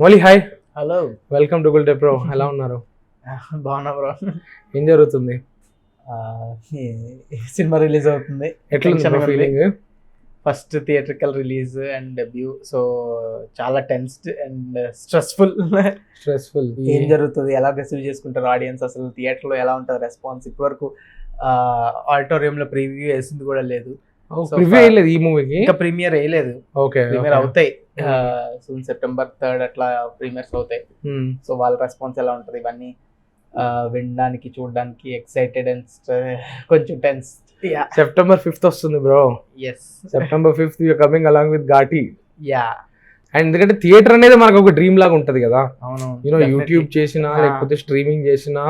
Mouli hi, hello. Welcome to Gulte pro. ఎలా ఉన్నారు? బాగున్నా బ్రో. ఏం జరుగుతుంది? సినిమా రిలీజ్ అవుతుంది. ఎట్లా feeling? First theatrical release and debut, so చాలా టెన్స్డ్ అండ్ స్ట్రెస్ఫుల్. ఏం జరుగుతుంది, ఎలా రిసీవ్ చేసుకుంటారు ఆడియన్స్, అసలు థియేటర్లో ఎలా ఉంటుంది రెస్పాన్స్? ఇప్పటివరకు ఆడిటోరియంలో ప్రివ్యూ వేసింది కూడా లేదు. ప్రివ్యూ వేయలేదు ఈ మూవీకి, ఇంకా ప్రీమియర్ వేయలేదు. ఓకే, ప్రీమియర్ అవుతాయి సూన్, సెప్టెంబర్ 3 అట్లా ప్రీమియర్స్ అవుతాయి. సో వాళ్ళ రెస్పాన్స్ ఎలా ఉంటుంది ఇవన్నీ వినడానికి, చూడడానికి ఎక్సైటెడ్ అండ్ కొంచెం టెన్స్. సెప్టెంబర్ 5th వస్తుంది bro. September 5th you coming along with Ghaati. And ఎందుకంటే థియేటర్ అనేది మనకు ఒక డ్రీమ్ లాగా ఉంటది కదా. యూనో యూట్యూబ్ చేసినా లేకపోతే స్ట్రీమింగ్ చేసినా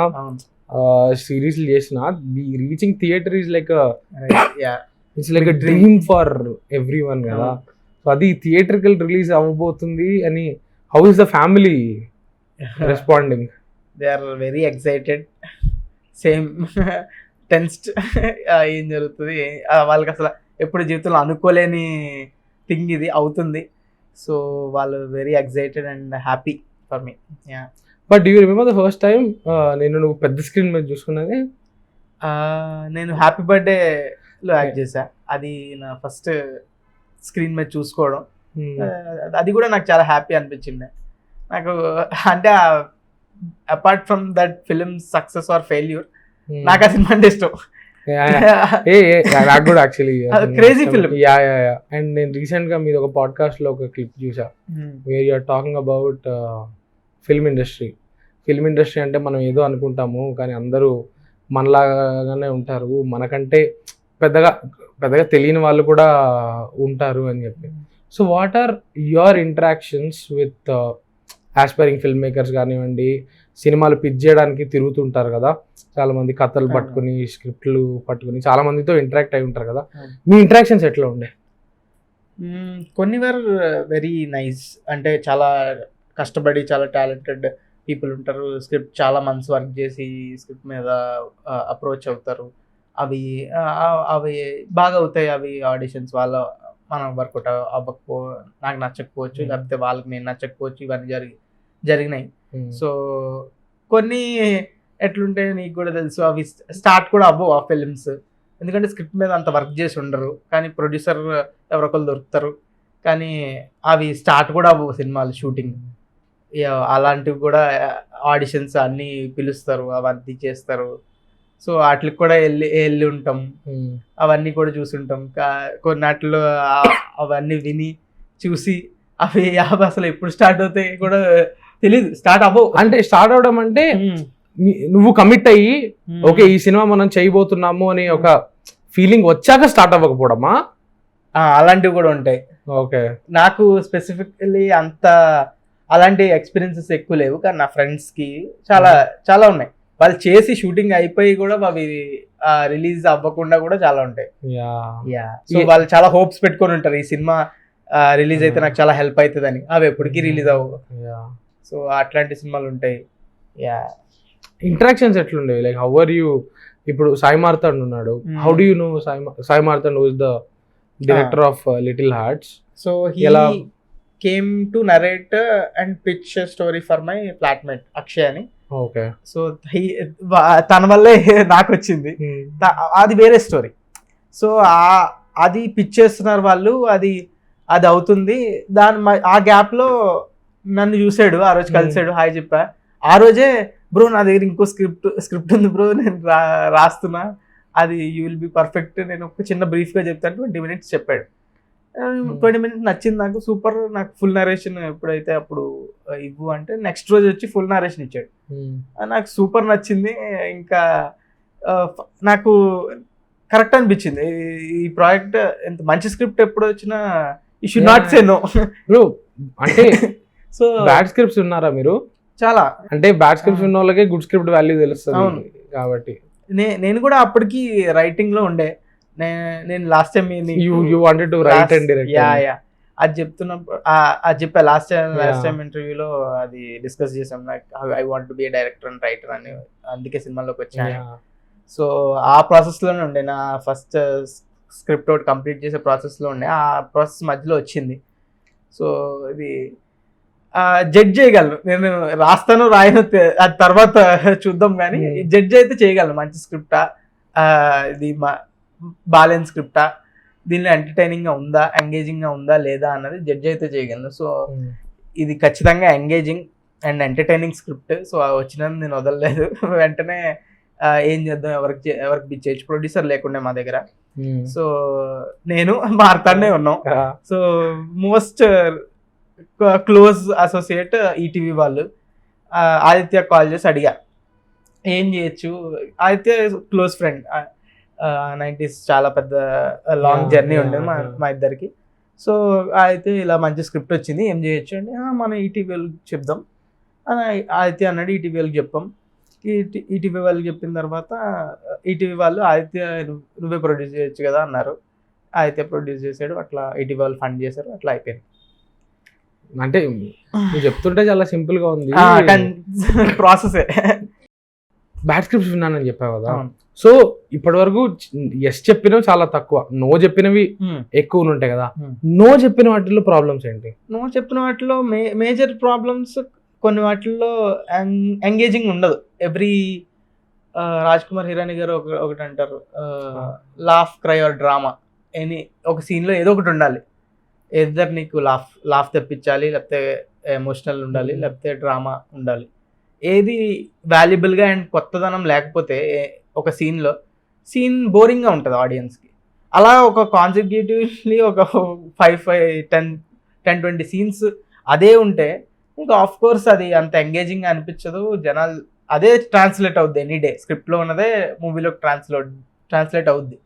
సిరీస్ చేసినా, reaching theatre is like it's like a dream for everyone కదా. సో అది థియేటర్కల్ రిలీజ్ అవ్వబోతుంది అని. How is the family responding? They are very excited, same tensed. ఏం జరుగుతుంది వాళ్ళకి అసలు ఎప్పుడు జీవితంలో అనుకోలేని థింగ్ ఇది అవుతుంది. సో వాళ్ళు very excited and happy for me. But do you remember the first time నువ్వు పెద్ద స్క్రీన్ మీద చూసుకున్నది? నేను హ్యాపీ బర్త్డేలో యాక్ట్ చేశా. అది నా ఫస్ట్ స్క్రీన్ మీద చూసుకోవడం. అది కూడా నాకు చాలా హ్యాపీ అనిపించింది. నాకు అంటే apart from that film success or failure, నాకు ఆ సినిమా అంటే ఇష్టం. నాకు కూడా యాక్చువల్లీ క్రేజీ ఫిలిం. అండ్ నేను రీసెంట్ గా మీరు ఒక పాడ్కాస్ట్ లో ఒక క్లిప్ చూసా, where you are talking about film industry. Film industry అంటే మనం ఏదో అనుకుంటాము, కానీ అందరూ మనలాగానే ఉంటారు, మనకంటే పెద్దగా తెలియని వాళ్ళు కూడా ఉంటారు అని చెప్పి. So what are your interactions with aspiring film makers కానివ్వండి, సినిమాలు పిచ్ చేయడానికి తిరుగుతుంటారు కదా చాలా మంది, కథలు పట్టుకుని స్క్రిప్ట్లు పట్టుకుని చాలా మందితో ఇంటరాక్ట్ అయి ఉంటారు కదా. మీ ఇంటరాక్షన్స్ ఎట్లా ఉండే? కొన్ని వర్ వెరీ నైస్. అంటే చాలా కష్టపడి చాలా టాలెంటెడ్ పీపుల్ ఉంటారు. స్క్రిప్ట్ చాలా మంత్స్ వర్క్ చేసి స్క్రిప్ట్ మీద అప్రోచ్ అవుతారు. అవి బాగా అవుతాయి. అవి ఆడిషన్స్ వాళ్ళ మనం వర్కౌట్ అవ్వకపో, నాకు నచ్చకపోవచ్చు, లేకపోతే వాళ్ళకి నేను నచ్చకపోవచ్చు. ఇవన్నీ జరిగినాయి. సో కొన్ని ఎట్లుంటే నీకు కూడా తెలుసు, అవి స్టార్ట్ కూడా అవ్వవు ఆ ఫిలిమ్స్. ఎందుకంటే స్క్రిప్ట్ మీద అంత వర్క్ చేసి ఉండరు, కానీ ప్రొడ్యూసర్ ఎవరొకరు దొరుకుతారు, కానీ అవి స్టార్ట్ కూడా అవ్వవు సినిమాలు షూటింగ్. అలాంటివి కూడా ఆడిషన్స్ అన్నీ పిలుస్తారు, అవన్నీ చేస్తారు. సో వాటికి కూడా వెళ్ళి ఉంటాం, అవన్నీ కూడా చూసుంటాం. కొన్నిట్లో అవన్నీ విని చూసి అవి అసలు ఎప్పుడు స్టార్ట్ అవుతాయి కూడా తెలీదు. స్టార్ట్ అవ్వవు. అంటే స్టార్ట్ అవడం అంటే నువ్వు కమిట్ అయ్యి ఓకే ఈ సినిమా మనం చేయబోతున్నాము అని ఒక ఫీలింగ్ వచ్చాక స్టార్ట్ అవ్వకపోవడమా? అలాంటివి కూడా ఉంటాయి. ఓకే, నాకు స్పెసిఫికలీ అంత అలాంటి ఎక్స్పీరియన్సెస్ ఎక్కువ లేవు, కానీ నా ఫ్రెండ్స్కి చాలా ఉన్నాయి. వాళ్ళు చేసి షూటింగ్ అయిపోయి కూడా అవి రిలీజ్ అవ్వకుండా కూడా చాలా ఉంటాయి. సో వాళ్ళు చాలా హోప్స్ పెట్టుకొని ఉంటారు, ఈ సినిమా రిలీజ్ అయితే నాకు చాలా హెల్ప్ అవుతుంది అని. అవి ఎప్పటికీ రిలీజ్ అవ్వవు. సో అట్లాంటి సినిమాలు ఉంటాయి. ఇంటరాక్షన్స్ ఎట్లుండేవి? Like how are you? ఇప్పుడు సాయి మార్తాండ్ ఉన్నాడు. How do you know Sai Marthand, who is the director of little hearts? So he came to narrate and pitch story for my flatmate Akshay అని. ఓకే, సో తన వల్లే నాకు వచ్చింది. అది వేరే స్టోరీ. సో అది పిచ్ చేస్తున్నారు వాళ్ళు, అది అవుతుంది. ఆ గ్యాప్ లో నన్ను చూసాడు, ఆ రోజు కలిసాడు, హాయ్ చెప్పా. ఆ రోజే బ్రో నా దగ్గర ఇంకో స్క్రిప్ట్ ఉంది బ్రో, నేను రాస్తున్నా, అది యూ విల్ బి పర్ఫెక్ట్, నేను ఒక చిన్న బ్రీఫ్ గా చెప్తాను, 20 minutes చెప్పాడు. 20 minutes నచ్చింది నాకు, సూపర్. నాకు ఫుల్ నరేషన్ ఎప్పుడైతే అప్పుడు ఇవ్వు అంటే నెక్స్ట్ రోజు వచ్చి ఫుల్ నరేషన్ ఇచ్చాడు. నాకు సూపర్ నచ్చింది. ఇంకా నాకు కరెక్ట్ అనిపించింది ఈ ప్రాజెక్ట్. ఎంత మంచి స్క్రిప్ట్ ఎప్పుడు వచ్చినా you should not say no bro. అంటే సో బ్యాడ్ స్క్రిప్ట్స్ ఉన్నారా మీరు? చాలా, అంటే బ్యాడ్ స్క్రిప్ట్స్ ఉన్న వాళ్ళకే గుడ్ స్క్రిప్ట్ వాల్యూ తెలుస్తుంది కాబట్టి. నేను కూడా అప్పటికి రైటింగ్ లో ఉండే. నేను last time you wanted to right and direct అది చెప్తున్నప్పుడు అది చెప్పా లాస్ట్ టైం ఇంటర్వ్యూలో, అది డిస్కస్ చేసాం. Like I want to be director and writer అని, అందుకే సినిమాలోకి వచ్చాను. సో ఆ ప్రాసెస్ లోనే ఉండే, నా ఫస్ట్ స్క్రిప్ట్ ఒకటి కంప్లీట్ చేసే ప్రాసెస్ లో ఉండే. ఆ ప్రాసెస్ మధ్యలో వచ్చింది. సో ఇది జడ్జ్ చేయగలను. నేను రాస్తాను రాయను అది తర్వాత చూద్దాం, కానీ జడ్జ్ అయితే చేయగలను. మంచి స్క్రిప్టా, ఇది బాలేని స్క్రిప్టా, దీనిలో ఎంటర్టైనింగ్గా ఉందా, ఎంగేజింగ్గా ఉందా లేదా అన్నది జడ్జ్ అయితే చేయగలను. సో ఇది ఖచ్చితంగా engaging and entertaining script. So వచ్చినందుకు నేను వదలలేదు. వెంటనే ఏం చేద్దాం, ఎవరికి పిచ్చేయచ్చు, ప్రొడ్యూసర్ లేకుండా మా దగ్గర. సో నేను మారుతానే ఉన్నాం. So most close associate ETV వాళ్ళు ఆదిత్య కాల్ చేసి అడిగా ఏం చేయొచ్చు. ఆదిత్య క్లోజ్ ఫ్రెండ్, 90s చాలా పెద్ద లాంగ్ జర్నీ ఉండేది మా ఇద్దరికి. సో అయితే ఇలా మంచి స్క్రిప్ట్ వచ్చింది, ఏం చేయొచ్చు అంటే మనం ఈటీవీ వాళ్ళకి చెప్దాం అని ఆదిత్య అన్నాడు. ఈటీవీ వాళ్ళకి చెప్పాం. ఈటీవీ వాళ్ళకి చెప్పిన తర్వాత ఈటీవీ వాళ్ళు ఆదిత్య నువ్వే ప్రొడ్యూస్ చేయొచ్చు కదా అన్నారు. ఆదిత్య ప్రొడ్యూస్ చేశాడు. అట్లా ఈటీవీ వాళ్ళు ఫండ్ చేశారు. అట్లా అయిపోయింది. అంటే నువ్వు చెప్తుంటే చాలా సింపుల్ గా ఉంది ప్రాసెస్. బ్యాడ్ స్క్రిప్ట్స్ విన్నానని చెప్పావు కదా, సో ఇప్పటి వరకు ఎస్ చెప్పినవి చాలా తక్కువ, నో చెప్పినవి ఎక్కువ ఉంటాయి కదా. నో చెప్పిన వాటిలో ప్రాబ్లమ్స్ ఏంటి? నో చెప్పిన వాటిలో మేజర్ ప్రాబ్లమ్స్, కొన్ని వాటిల్లో ఎంగేజింగ్ ఉండదు. ఎవ్రీ రాజ్ కుమార్ హిరాని గారు ఒకటి అంటారు, లాఫ్, క్రై ఆర్ డ్రామా, ఒక సీన్లో ఏదో ఒకటి ఉండాలి. ఎదర్ నీకు లాఫ్ తెప్పించాలి, లేకపోతే ఎమోషనల్ ఉండాలి, లేకపోతే డ్రామా ఉండాలి. ఏది వాల్యుబుల్గా అండ్ కొత్తదనం లేకపోతే ఒక సీన్ బోరింగ్గా ఉంటుంది ఆడియన్స్కి. అలా ఒక కాన్సిక్యూటివ్లీ ఒక 5-10-20 సీన్స్ అదే ఉంటే ఇంకా ఆఫ్ కోర్స్ అది అంత ఎంగేజింగ్గా అనిపించదు. జనాలు అదే ట్రాన్స్లేట్ అవుద్ది, ఎనీ డే స్క్రిప్ట్లో ఉన్నదే మూవీలోకి ట్రాన్స్లేట్ అవుద్ది,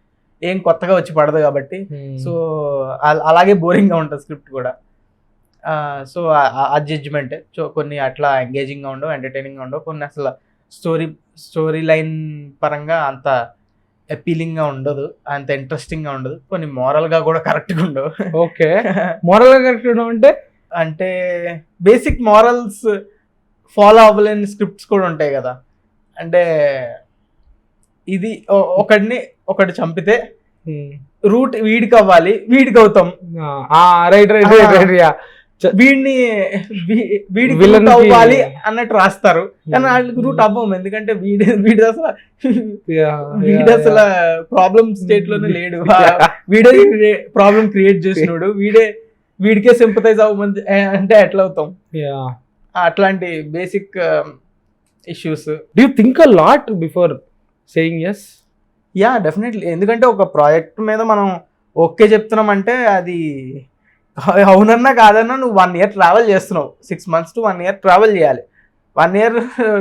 ఏం కొత్తగా వచ్చి పడదు కాబట్టి. సో అలాగే బోరింగ్గా ఉంటుంది స్క్రిప్ట్ కూడా. సో ఆ జడ్జిమెంటే. సో కొన్ని అట్లా ఎంగేజింగ్గా ఉండవు, ఎంటర్టైనింగ్గా ఉండవు. కొన్ని అసలు స్టోరీ లైన్ పరంగా అంత అపీలింగ్గా ఉండదు, అంత ఇంట్రెస్టింగ్గా ఉండదు. కొన్ని మోరల్గా కూడా కరెక్ట్గా ఉండవు. ఓకే, మోరల్గా కరెక్ట్ ఉండవు అంటే బేసిక్ మోరల్స్ ఫాలో అవ్వలేని స్క్రిప్ట్స్ కూడా ఉంటాయి కదా. అంటే ఇది ఒకటి చంపితే రూట్ వీడికి అవ్వాలి, వీడికి అవుతాం, వీడికి అవ్వాలి అన్నట్టు రాస్తారు. కానీ వాళ్ళకి రూట్ అవ్వము, ఎందుకంటే వీడి అసలు ప్రాబ్లమ్ స్టేట్ లోనే లేడు. వీడే ప్రాబ్లం క్రియేట్ చేసినాడు, వీడికే సింపథైజ్ అవ్వమంది అంటే ఎట్లా అవుతాం? అట్లాంటి basic issues. Do you think a lot before saying yes? Yeah, definitely. ఎందుకంటే ఒక ప్రాజెక్ట్ మీద మనం ఓకే చెప్తున్నాం అంటే అది అవునన్నా కాదన్నా నువ్వు 1 year ట్రావెల్ చేస్తున్నావు. 6 months to 1 year ట్రావెల్ చేయాలి. 1 year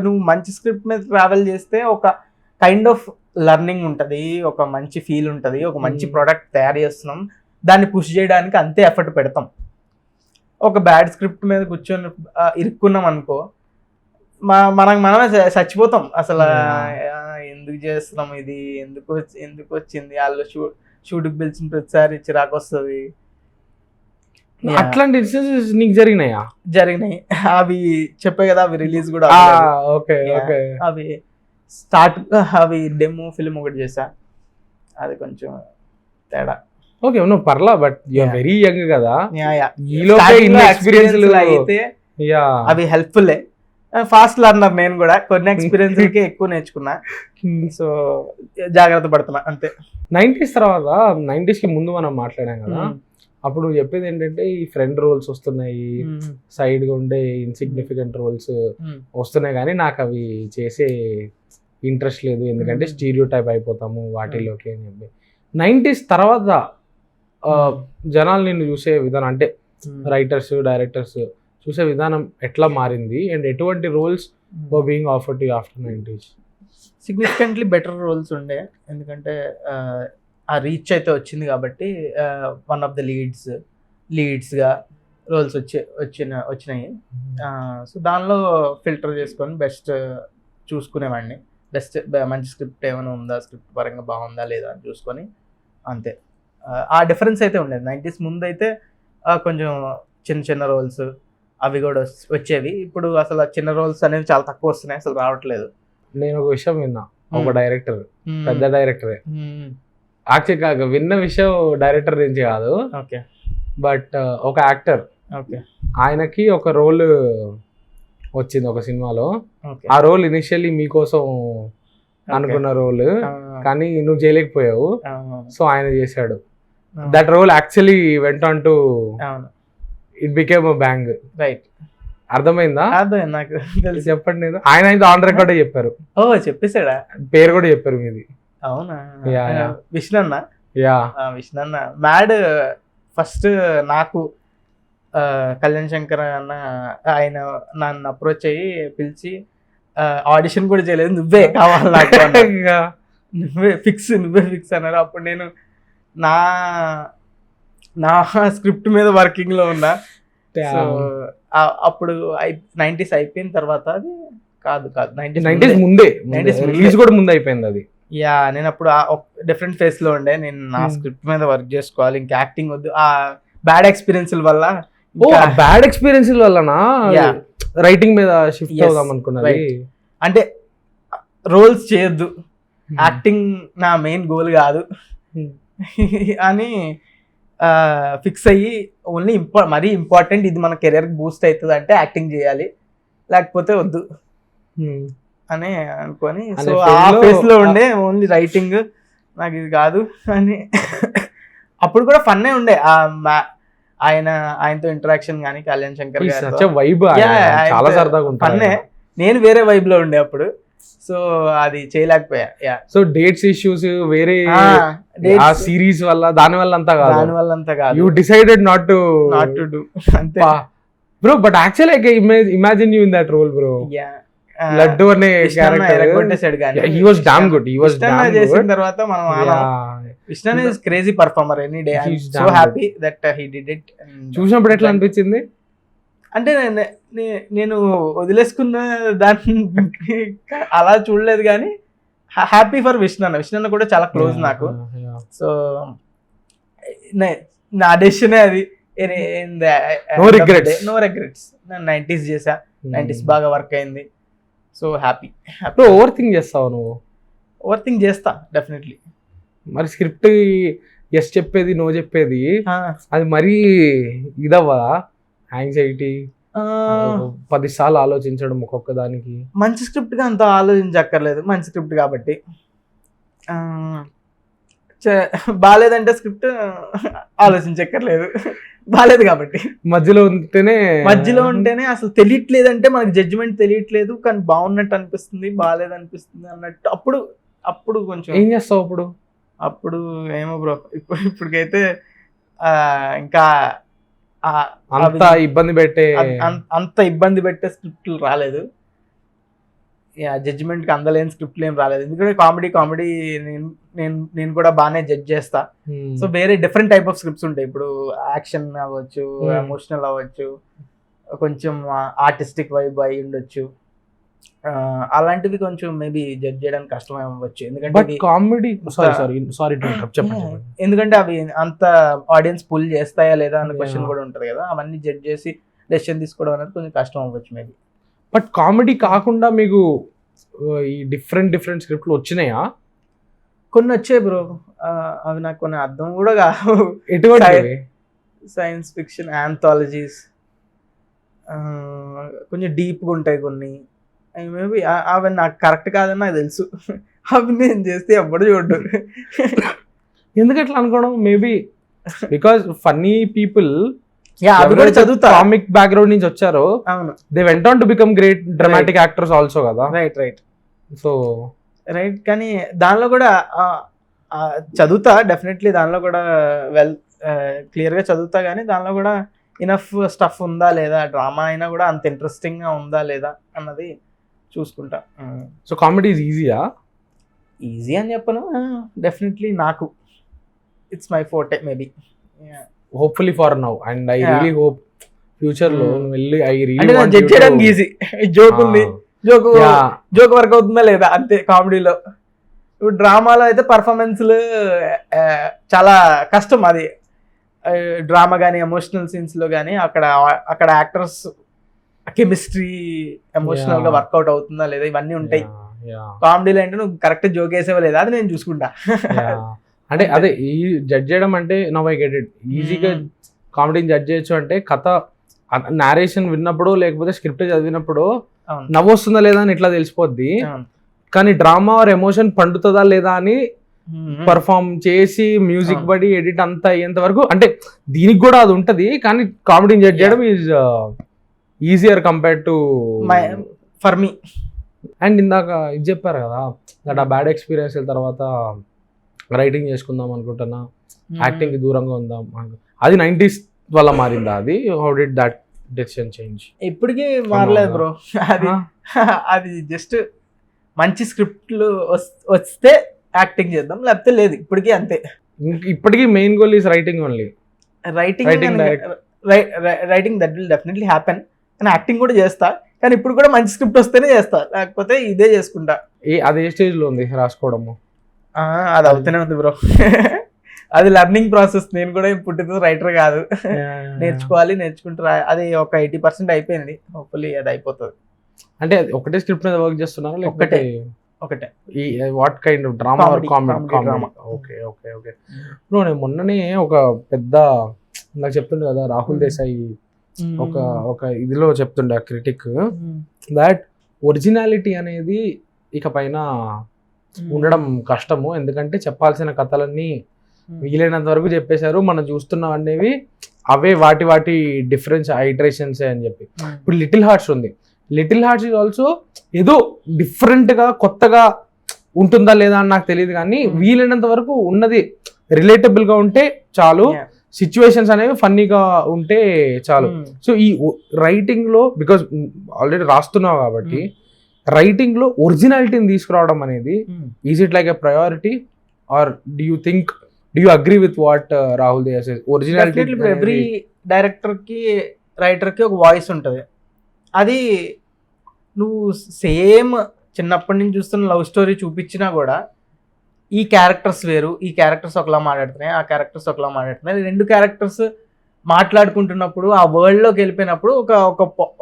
నువ్వు మంచి స్క్రిప్ట్ మీద ట్రావెల్ చేస్తే ఒక కైండ్ ఆఫ్ లెర్నింగ్ ఉంటుంది, ఒక మంచి ఫీల్ ఉంటుంది, ఒక మంచి ప్రోడక్ట్ తయారు చేస్తున్నాం, దాన్ని పుష్ చేయడానికి అంతే ఎఫర్ట్ పెడతాం. ఒక బ్యాడ్ స్క్రిప్ట్ మీద కూర్చొని ఇరుక్కున్నాం అనుకో, మనమే చచ్చిపోతాం. అసలు ఎందుకు చేస్తున్నాం ఇది, ఎందుకు వచ్చింది, వాళ్ళు షూట్కి పిలిచిన ప్రతిసారి చిరాకు వస్తుంది. అట్లాంటి ఇన్సిడెంట్స్ నీకు జరిగినాయా? జరిగినాయి. అవి చెప్పే కదా, అవి రిలీజ్ కూడా అవి డెమో ఫిల్మ్ ఒకటి చేసా, అది కొంచెం తేడా. ఓకే, నువ్వు పర్లా, బట్ యూఆర్ వెరీ యంగ్ కదా, అయితే అవి హెల్ప్ఫుల్. ఫాస్ట్ లర్నర్ నేను కూడా, కొన్ని ఎక్స్పీరియన్స్కి ఎక్కువ నేర్చుకున్నా. సో జాగ్రత్త పడుతున్నా అంతే. 90s తర్వాత, 90s కి ముందు మనం మాట్లాడాం కదా, అప్పుడు చెప్పేది ఏంటంటే ఈ ఫ్రెండ్ రోల్స్ వస్తున్నాయి, సైడ్ గా ఉండే ఇన్సిగ్నిఫికెంట్ రోల్స్ వస్తున్నాయి, కానీ నాకు అవి చేసే ఇంట్రెస్ట్ లేదు, ఎందుకంటే స్టీరియో టైప్ అయిపోతాము వాటిలోకి అని చెప్పి. 90s తర్వాత జనాలు నిన్ను చూసే విధానం, అంటే రైటర్స్, డైరెక్టర్స్ చూసే విధానం ఎట్లా మారింది, అండ్ ఎటువంటి roles were being offered to after 90s? Significantly better roles ఉండే, ఎందుకంటే ఆ రీచ్ అయితే వచ్చింది కాబట్టి. వన్ ఆఫ్ ద లీడ్స్గా రోల్స్ వచ్చినాయి. సో దానిలో ఫిల్టర్ చేసుకొని బెస్ట్ చూసుకునేవాడిని. మంచి స్క్రిప్ట్ ఏమైనా ఉందా, స్క్రిప్ట్ పరంగా బాగుందా లేదా అని చూసుకొని అంతే. ఆ డిఫరెన్స్ అయితే ఉండేది. 90s ముందు అయితే కొంచెం చిన్న రోల్స్ అవి కూడా వచ్చేవి. ఇప్పుడు అసలు చిన్న రోల్స్ అనేవి చాలా తక్కువ వస్తున్నాయి, అసలు రావట్లేదు. నేను ఒక విషయం విన్నా, ఒక డైరెక్టర్, పెద్ద డైరెక్టరే, యాక్చువల్గా విన్న విషయం డైరెక్టర్ నుంచి కాదు, ఓకే, బట్ ఒక యాక్టర్ ఓకే ఆయనకి ఒక రోల్ వచ్చింది ఒక సినిమాలో. ఓకే ఆ రోల్ ఇనిషియల్లీ మీకోసం అనుకున్న రోల్, కానీ నువ్వు చేయలేకపోయావు, సో ఆయన చేశాడు. That role actually went on to it became a bang. Right, అర్థమైందా? అర్థం నాకు తెలుసు. చెప్పండి. ఆయన అయితే ఆన్ రికార్డే చెప్పారు. ఓ చెప్పేశాడా? పేరు కూడా చెప్పారు మీది. అవునా? Yeah, yeah. విష్ణన్న. యా విష్ణన్న మ్యాడ్. ఫస్ట్ నాకు కళ్యాణ్ శంకర్ అన్న ఆయన నన్ను అప్రోచ్ అయ్యి పిలిచి ఆడిషన్ కూడా చేయలేదు, నువ్వే కావాలి నాకు అన్నారు. నువ్వే ఫిక్స్ అన్నారు. అప్పుడు నేను నా స్క్రిప్ట్ మీద వర్కింగ్ లో ఉన్నా. సో అప్పుడు 90s అయిపోయిన తర్వాత, అది కాదు 90s ముందే, 90s రిలీజ్ కూడా ముందే అయిపోయింది అది. యా, నేను అప్పుడు డిఫరెంట్ ఫేస్ లో ఉండే. నేను నా స్క్రిప్ట్ మీద వర్క్ చేసుకోవాలి, ఇంకా యాక్టింగ్ వద్దు. ఆ బ్యాడ్ ఎక్స్పీరియన్స్ వల్ల, బ్యాడ్ ఎక్స్పీరియన్స్ వల్లనా రైటింగ్ మీద షిఫ్ట్ అవుదాం అనుకున్నది. అంటే రోల్స్ చేయొద్దు, యాక్టింగ్ నా మెయిన్ గోల్ కాదు అని ఫిక్స్ అయ్యి, ఓన్లీ మరీ ఇంపార్టెంట్ ఇది మన కెరియర్కి బూస్ట్ అవుతుంది అంటే యాక్టింగ్ చేయాలి, లేకపోతే వద్దు అని అనుకొని, సో ఆ ఫేస్ లో ఉండే ఓన్లీ రైటింగ్, నాకు ఇది కాదు అని. అప్పుడు కూడా ఫన్నే ఉండే ఆయనతో ఇంటరాక్షన్ కానీ, కళ్యాణ్ శంకర్ ఫన్నే. నేను వేరే వైబ్ లో ఉండే అప్పుడు, సో అది చేయలేకపోయా. సో డేట్స్ ఇష్యూస్ వేరే ఆ సిరీస్ వల్ల, దాని వల్ల అంతా కాదు. You decided not to do అంతే bro. But actually I imagine you in that role bro. Laddu అనే క్యారెక్టర్ కొట్టేసాడు, కానీ he was damn good. He was damn good. చేసిన తర్వాత మనం Vishnu is crazy performer any day. I am so happy that he did it. చూసినప్పుడు ఎట్లా అనిపించింది అంటే, నేను వదిలేసుకున్న దాన్ని అలా చూడలేదు, కానీ హ్యాపీ ఫర్ విష్ణు కూడా చాలా క్లోజ్ నాకు. సో నా డెసిషనే అది. No regrets. నేను 90s చేసా, 90s బాగా వర్క్ అయింది. So happy. ఓవర్ థింక్ చేస్తావు నువ్వు? ఓవర్ థింక్ చేస్తా డెఫినెట్లీ. మరి స్క్రిప్ట్ ఎస్ చెప్పేది, నో చెప్పేది, అది మరీ ఇదవ్వా? యాంగ్జైటీ, 10 సార్లు ఆలోచించడం ఒక్కొక్క దానికి. మంచి స్క్రిప్ట్ గా అంత ఆలోచించక్కర్లేదు, మంచి స్క్రిప్ట్ కాబట్టి. బాగాలేదంటే స్క్రిప్ట్ ఆలోచించక్కర్లేదు, బాగాలేదు కాబట్టి. మధ్యలో ఉంటేనే అసలు తెలియట్లేదంటే మనకి జడ్జిమెంట్ తెలియట్లేదు, కానీ బాగున్నట్టు అనిపిస్తుంది, బాగాలేదు అనిపిస్తుంది అన్నట్టు. అప్పుడు కొంచెం ఏం చేస్తావు అప్పుడు ఏమో బ్రో, ఇప్పటికైతే ఇంకా అంత ఇబ్బంది పెట్టే స్క్రిప్ట్లు రాలేదు. జడ్జిమెంట్ కి అందలేని స్క్రిప్ట్లు ఏం రాలేదు. ఎందుకంటే కామెడీ నేను కూడా బాగానే జడ్జ్ చేస్తా. సో వేరే డిఫరెంట్ టైప్ ఆఫ్ స్క్రిప్ట్స్ ఉంటాయి. ఇప్పుడు యాక్షన్ అవ్వచ్చు, ఎమోషనల్ అవ్వచ్చు, కొంచెం ఆర్టిస్టిక్ వైబ్ అయి ఉండొచ్చు. అలాంటివి కొంచెం మేబీ జడ్జ్ చేయడానికి కష్టం అవ్వచ్చు. ఎందుకంటే కామెడీ, ఎందుకంటే అవి అంత ఆడియన్స్ పుల్ చేస్తాయా లేదా అన్న క్వశ్చన్ కూడా ఉంటది కదా. అవన్నీ జడ్జ్ చేసి డెసిషన్ తీసుకోవడం అనేది కొంచెం కష్టం అవ్వచ్చు మేబీ. బట్ కామెడీ కాకుండా మీకు ఈ డిఫరెంట్ స్క్రిప్ట్లు వచ్చినాయా? కొన్ని వచ్చాయి బ్రో, అవి నాకు కొన్ని అర్థం కూడా కావు. ఎటువంటి? సైన్స్ ఫిక్షన్, ఆంథాలజీస్, కొంచెం డీప్గా ఉంటాయి కొన్ని. మేబీ అవి నాకు కరెక్ట్ కాదని నాకు తెలుసు. అవి నేను చేస్తే ఎప్పుడు చూడ్డు. ఎందుకట్లా అనుకోవడం? Maybe because funny people comic background నుంచి వచ్చారు. అవును, they went on to become great dramatic actors also కదా. రైట్. సో కానీ దానిలో కూడా చదువుతా డెఫినెట్లీ. దానిలో కూడా క్లియర్ గా చదువుతా, కానీ దానిలో కూడా ఇనఫ్ స్టఫ్ ఉందా లేదా, డ్రామా అయినా కూడా అంత ఇంట్రెస్టింగ్ గా ఉందా లేదా అన్నది చూసుకుంటా. సో కామెడీ ఈజ్ ఈజీయా? ఈజీ అని చెప్పను, డెఫినెట్లీ నాకు it's my forte maybe. Hopefully for now, and I really hope future లో వెళ్ళి జడ్జ్ చేయడానికి ఈజీ. జోక్ ఉంది, జోక్ వర్క్ అవుతుందా లేదా అంతే. కామెడీలో, ఇప్పుడు డ్రామాలో అయితే పర్ఫార్మెన్స్లు చాలా కష్టం. అది డ్రామా కానీ ఎమోషనల్ సీన్స్ లో కానీ అక్కడ యాక్టర్స్ కెమిస్ట్రీ ఎమోషనల్ గా వర్కౌట్ అవుతుందా లేదా ఇవన్నీ ఉంటాయి. కామెడీలో అంటే నువ్వు కరెక్ట్ జోక్ వేసేవా లేదా అది నేను చూసుకుంటా. అంటే అదే ఈ జడ్జ్ చేయడం అంటే నౌ ఐ గెట్ ఇట్. ఈజీగా కామెడీని జడ్జ్ చేయొచ్చు అంటే కథ నారేషన్ విన్నప్పుడు లేకపోతే స్క్రిప్ట్ చదివినప్పుడు అవును. నవ్వు వస్తుందా లేదా అని ఇట్లా తెలిసిపోద్ది, అవును. కానీ డ్రామా ఆర్ ఎమోషన్ పండుతుందా లేదా అని పర్ఫామ్ చేసి మ్యూజిక్ బడి ఎడిట్ అంతా అయ్యేంత వరకు, అంటే దీనికి కూడా అది ఉంటది, కానీ కామెడీ జడ్జ్ చేయడం is easier compare to for me. And ఇందాక ఇది చెప్పారు కదా, దట్ ఆ బ్యాడ్ ఎక్స్పీరియన్స్ తర్వాత రైటింగ్ చేసుకుందాం అనుకుంటున్నా, యాక్టింగ్ కి దూరంగా ఉందాం, అది 90s వల్ల మారిందా? అది how did that decision change? ఇప్పటికీ మారలేదు బ్రో. అది జస్ట్ మంచి స్క్రిప్ట్లు వస్తే యాక్టింగ్ చేద్దాం, లేకపోతే లేదు. ఇప్పటికీ అంతే. ఇప్పటికీ main goal is writing only. Writing that will definitely happen. కానీ యాక్టింగ్ కూడా చేస్తా, కానీ ఇప్పుడు కూడా మంచి స్క్రిప్ట్ వస్తేనే చేస్తా, లేకపోతే ఇదే చేసుకుంటా. అది ఏ స్టేజ్ లో ఉంది రాసుకోవడము? అది అవుతూనే ఉంది బ్రో. అది లెర్నింగ్ ప్రాసెస్. నేను కూడా పుట్టిన రైటర్ కాదు, నేర్చుకోవాలి, నేర్చుకుంటూ అది ఒక 80% అయిపోయింది. హోప్ఫుల్లీ అది అయిపోతుంది. అంటే ఒకటే స్క్రిప్ట్ మీద వర్క్ చేస్తున్నారా లేకపోతే ఒకటే? ఈ what kind of drama or comedy? Okay okay okay bro, నేను మొన్ననే ఒక పెద్ద నాకు చెప్తుండే కదా, రాహుల్ దేశాయి ఒక ఇదిలో చెప్తుండే క్రిటిక్, దాట్ ఒరిజినాలిటీ అనేది ఇక పైన ఉండడం కష్టము, ఎందుకంటే చెప్పాల్సిన కథలన్నీ వీలైనంత వరకు చెప్పేశారు, మనం చూస్తున్నాం అనేవి అవే వాటి డిఫరెన్స్ ఐటరేషన్స్ అని చెప్పి. ఇప్పుడు లిటిల్ హార్ట్స్ ఉంది, లిటిల్ హార్ట్స్ ఈజ్ ఆల్సో ఏదో డిఫరెంట్గా కొత్తగా ఉంటుందా లేదా అని నాకు తెలియదు, కానీ వీలైనంత వరకు ఉన్నది రిలేటబుల్గా ఉంటే చాలు, సిచ్యువేషన్స్ అనేవి ఫన్నీగా ఉంటే చాలు. సో ఈ రైటింగ్లో, బికాజ్ ఆల్రెడీ రాస్తున్నావు కాబట్టి, రైటింగ్లో ఒరిజినాలిటీని తీసుకురావడం అనేది is it like a priority, or do you agree with what Rahul Desh says? Originality every డైరెక్టర్కి రైటర్కి ఒక వాయిస్ ఉంటుంది. అది నువ్వు సేమ్ చిన్నప్పటి నుంచి చూస్తున్న లవ్ స్టోరీ చూపించినా కూడా ఈ క్యారెక్టర్స్ వేరు, ఈ క్యారెక్టర్స్ ఒకలా మాట్లాడుతున్నాయి, ఆ క్యారెక్టర్స్ ఒకలా మాట్లాడుతున్నాయి. రెండు క్యారెక్టర్స్ మాట్లాడుకుంటున్నప్పుడు ఆ వరల్డ్లోకి వెళ్ళిపోయినప్పుడు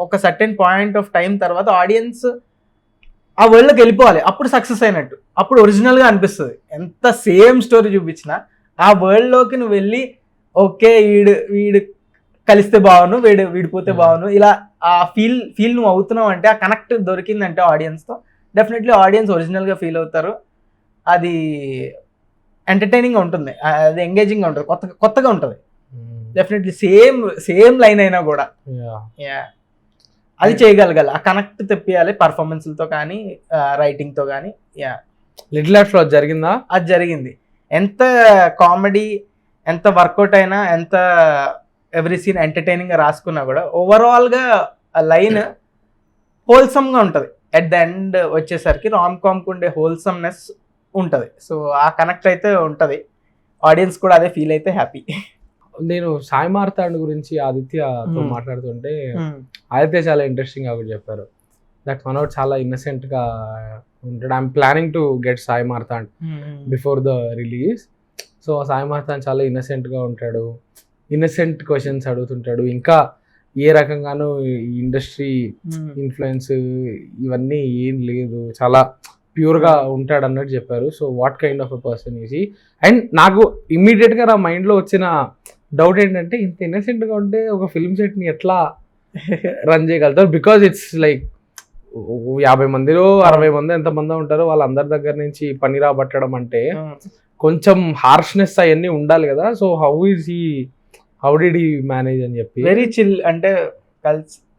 ఒక సర్టెన్ పాయింట్ ఆఫ్ టైం తర్వాత ఆడియన్స్ ఆ వరల్డ్లోకి వెళ్ళిపోవాలి, అప్పుడు సక్సెస్ అయినట్టు, అప్పుడు ఒరిజినల్గా అనిపిస్తుంది. ఎంత సేమ్ స్టోరీ చూపించినా ఆ వరల్డ్లోకి నువ్వు వెళ్ళి ఓకే వీడు కలిస్తే బాగును, వీడిపోతే బాగును, ఇలా ఆ ఫీల్ నువ్వు అవుతున్నావు అంటే, ఆ కనెక్ట్ దొరికిందంటే ఆడియన్స్తో, డెఫినెట్లీ ఆడియన్స్ ఒరిజినల్గా ఫీల్ అవుతారు. అది ఎంటర్టైనింగ్గా ఉంటుంది, అది ఎంగేజింగ్గా ఉంటుంది, కొత్తగా ఉంటుంది. డెఫినెట్లీ సేమ్ లైన్ అయినా కూడా అది చేయగలగాలి, ఆ కనెక్ట్ తెప్పియాలి పర్ఫార్మెన్స్లతో కానీ రైటింగ్తో కానీ. లిటిల్ హార్ట్స్లో జరిగిందా? అది జరిగింది. ఎంత కామెడీ, ఎంత వర్కౌట్ అయినా, ఎంత ఎవ్రీ సీన్ ఎంటర్టైనింగ్గా రాసుకున్నా కూడా ఓవరాల్గా ఆ లైన్ హోల్సమ్గా ఉంటుంది. ఎట్ ద ఎండ్ వచ్చేసరికి రామ్ కామ్కి ఉండే హోల్సమ్నెస్ ఉంటుంది. సో ఆ కనెక్ట్ అయితే ఉంటుంది, ఆడియన్స్ కూడా అదే ఫీల్ అయితే హ్యాపీ. నేను సాయి మార్తాండ్ గురించి ఆదిత్యతో మాట్లాడుతుంటే, ఆదిత్య చాలా ఇంట్రెస్టింగ్ ఒకటి చెప్పారు, దట్ మనోడు చాలా ఇన్నసెంట్గా ఉంటాడు. I'm planning to get Sai Martand before the release. So Sai Martand చాలా ఇన్నసెంట్గా ఉంటాడు, ఇన్నసెంట్ క్వశ్చన్స్ అడుగుతుంటాడు, ఇంకా ఏ రకంగానూ ఇండస్ట్రీ ఇన్ఫ్లుయెన్స్ ఇవన్నీ ఏం లేదు, చాలా ప్యూర్గా ఉంటాడు అన్నట్టు చెప్పారు. So what kind of a person is he? And నాకు ఇమ్మీడియట్గా నా మైండ్లో వచ్చిన డౌట్ ఏంటంటే, ఇంత ఇన్నసెంట్గా ఉంటే ఒక ఫిల్మ్ సెట్ని ఎట్లా రన్ చేయగలుగుతారు? బికాజ్ ఇట్స్ లైక్ 50 మందిలో 60 మంది ఎంతమంది ఉంటారో వాళ్ళందరి దగ్గర నుంచి పని రాబట్టడం అంటే కొంచెం హార్ష్నెస్ అవన్నీ ఉండాలి కదా. So how did he manage అని చెప్పి. Very chill. అంటే